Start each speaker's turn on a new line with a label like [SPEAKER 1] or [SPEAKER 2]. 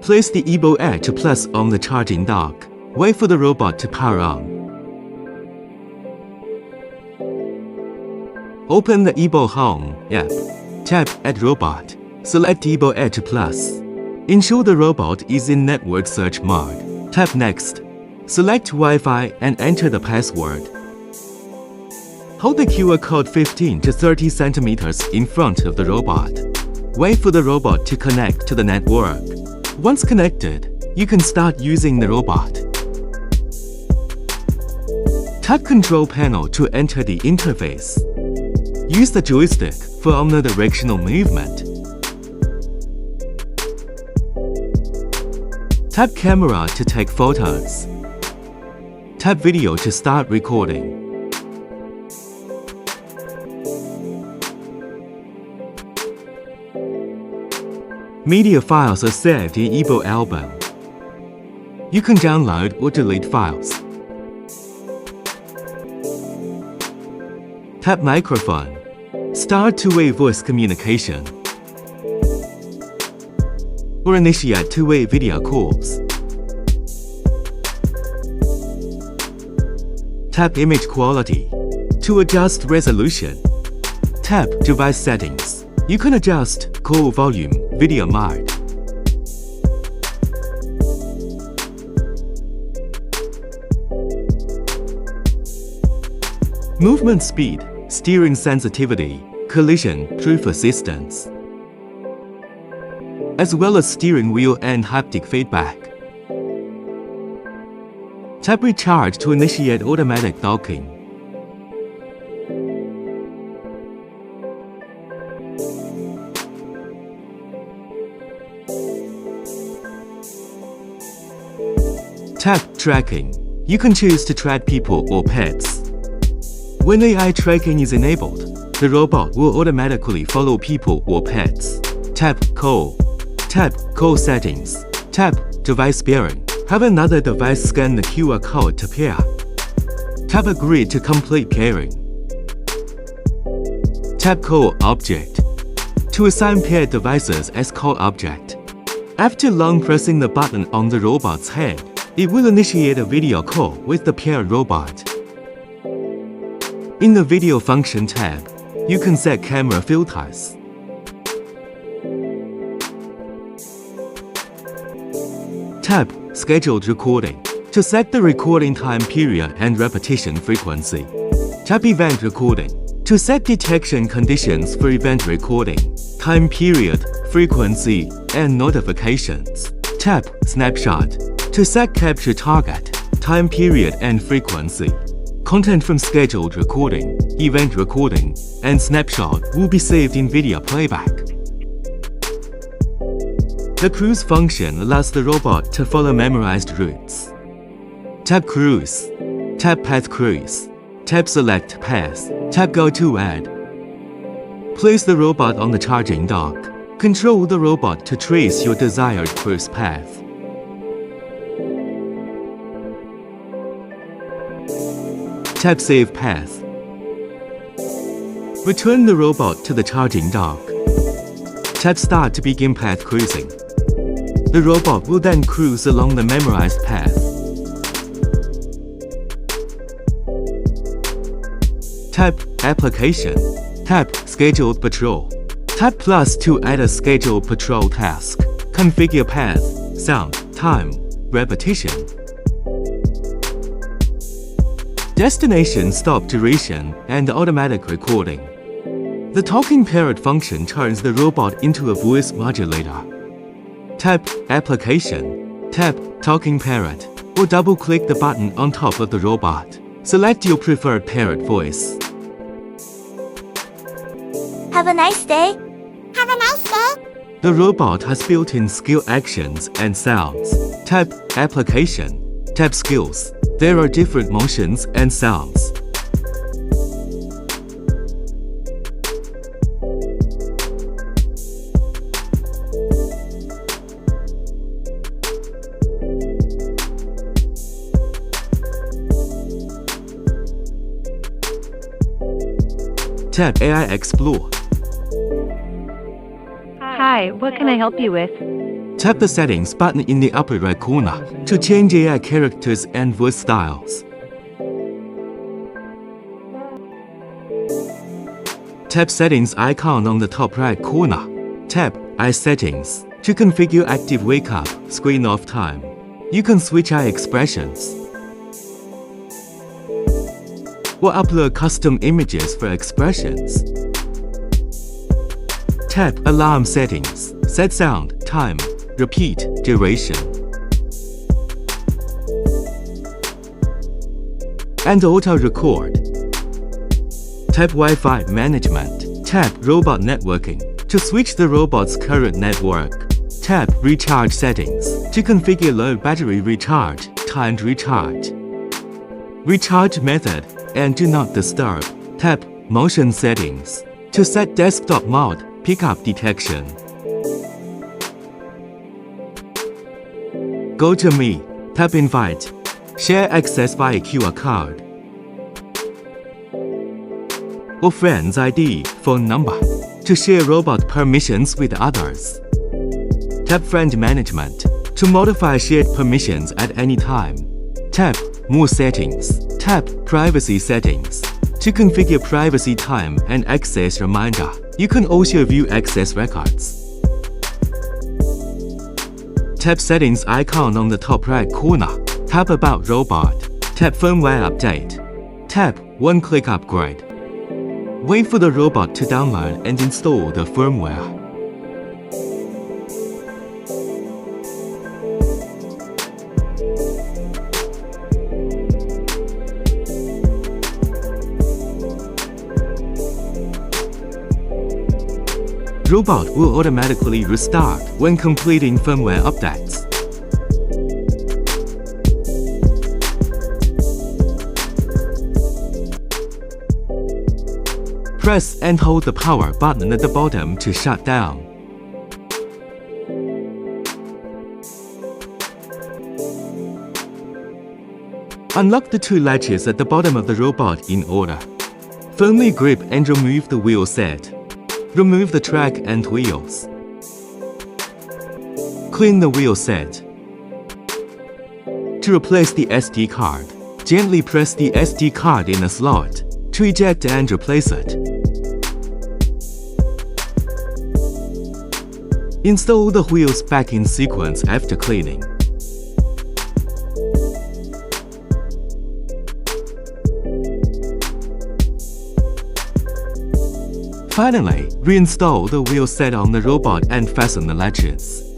[SPEAKER 1] Place the EBO Air to plus on the charging dock. Wait for the robot to power on. Open the EBO Home app. Tap Add Robot. Select EBO Air to plus. Ensure the robot is in network search mode. Tap Next. Select Wi-Fi and enter the password. Hold the QR code 15 to 30 centimeters in front of the robot. Wait for the robot to connect to the network. Once connected, you can start using the robot. Tap Control Panel to enter the interface. Use the joystick for omnidirectional movement. Tap Camera to take photos. Tap Video to start recording. Media files are saved in EBO album. You can download or delete files. Tap Microphone. Start two-way voice communication. Or initiate two-way video calls. Tap Image Quality. To adjust resolution, tap Device Settings. You can adjust call volume, video mode. Movement speed, steering sensitivity, collision proof assistance, as well as steering wheel and haptic feedback. Tap Recharge to initiate automatic docking. Tap Tracking. You can choose to track people or pets. When AI tracking is enabled, the robot will automatically follow people or pets. Tap Call. Tap Call Settings. Tap Device Pairing. Have another device scan the QR code to pair. Tap Agree to complete pairing. Tap Call Object. To assign paired devices as call object. After long pressing the button on the robot's head, it will initiate a video call with the paired robot. In the Video Function tab, you can set camera filters. Tap Scheduled Recording to set the recording time period and repetition frequency. Tap Event Recording to set detection conditions for event recording, time period, frequency, and notifications. Tap Snapshot to set capture target, time period and frequency. Content from scheduled recording, event recording, and snapshot will be saved in video playback. The Cruise function allows the robot to follow memorized routes. Tap Cruise. Tap Path Cruise. Tap Select Path. Tap Go to Add. Place the robot on the charging dock. Control the robot to trace your desired cruise path. Tap Save Path. Return the robot to the charging dock. Tap Start to begin path cruising. The robot will then cruise along the memorized path. Tap Application. Tap Scheduled Patrol. Tap Plus to add a scheduled patrol task. Configure path, sound, time, repetition. Destination stop duration and automatic recording. The talking parrot function turns the robot into a voice modulator. Tap Application. Tap Talking Parrot or double-click the button on top of the robot. Select your preferred parrot voice.
[SPEAKER 2] Have a nice day. Have a nice day.
[SPEAKER 1] The robot has built-in skill actions and sounds. Tap Application. Tap Skills. There are different motions and sounds. Tap AI Explore.
[SPEAKER 3] Hi, what can I help you with?
[SPEAKER 1] Tap the Settings button in the upper right corner to change AI characters and voice styles. Tap Settings icon on the top right corner. Tap Eye Settings to configure active wake up, screen off time. You can switch eye expressions or upload custom images for expressions. Tap Alarm Settings. Set sound, time, repeat, duration, and auto record. Tap Wi-Fi Management. Tap Robot Networking to switch the robot's current network. Tap Recharge Settings to configure low battery recharge, timed recharge, recharge method, and do not disturb. Tap Motion Settings to set desktop mode, pickup detection. Go to Me. Tap Invite. Share access via QR code or friend's ID, phone number to share robot permissions with others. Tap Friend Management to modify shared permissions at any time. Tap More Settings. Tap Privacy Settings to configure privacy time and access reminder. You can also view access records. Tap Settings icon on the top right corner. Tap About Robot. Tap Firmware Update. Tap One-Click Upgrade. Wait for the robot to download and install the firmware. Robot will automatically restart when completing firmware updates. Press and hold the power button at the bottom to shut down. Unlock the two latches at the bottom of the robot in order. Firmly grip and remove the wheel set. Remove the track and wheels. Clean the wheel set. To replace the SD card, gently press the SD card in a slot to eject and replace it. Install the wheels back in sequence after cleaning. Finally, reinstall the wheel set on the robot and fasten the latches.